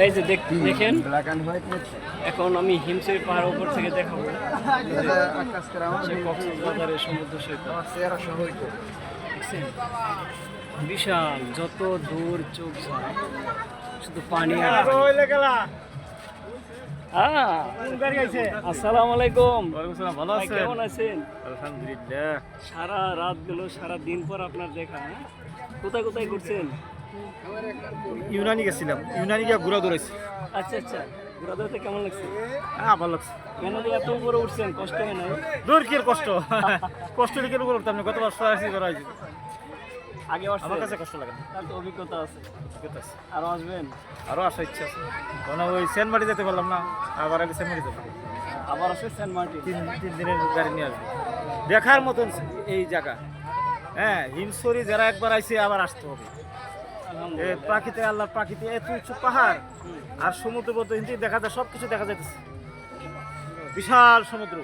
এই যে দেখেন এখন আমি হিমছড়ি পাহাড় উপর থেকে দেখাবো সেই কক্সবাজারের সমুদ্র সৈকত দেখছেন? বিশাল, যত দূর চোখ যায় শুধু পানি আর আসসালামু আলাইকুম। ভালো ভাই, কেমন আছেন? আলহামদুলিল্লাহ। সারা রাত গেল, সারা দিন পর আপনার দেখা। হ্যাঁ? কোথায় কোথায় ঘুরছেন? ইউনানি গেছিলাম, ইউনানি গিয়ে ঘুরা দৌড়াইছি। আচ্ছা আচ্ছা, ঘোরা দৌড়াতে কেমন লাগছে? হ্যাঁ, ভালো লাগছে। কেন যে এত উপরে উঠছেন, কষ্ট হয় না? দূর কি আর কষ্ট, কষ্ট লিখে করতাম না। গতবার সরাসরি করা হয়েছে, আগে আমার কাছে কষ্ট লাগে না। তার তো অভিজ্ঞতা আছে। ঠিক আছে, আরো আসবেন? আরও আসার ইচ্ছা আছে। কারণ ওই সেন্টমার্টি যেতে পারলাম না, আবার আগে সেন্টমার্টি যাবো। আবার আসবে সেন্ট মার্টিন। তিন দিনের গাড়ি নিয়ে আসবে। দেখার মতন এই জায়গা। হ্যাঁ, হিমছড়ি যারা একবার আইছে আবার আসতে হবে। আলহামদুলিল্লাহ। প্রাকৃতি আল্লাহর প্রাকৃতি এত উঁচু পাহাড় আর সমুদ্র পর্যন্ত দেখা যায়, সব কিছু দেখা যাইতেছে। বিশাল সমুদ্র।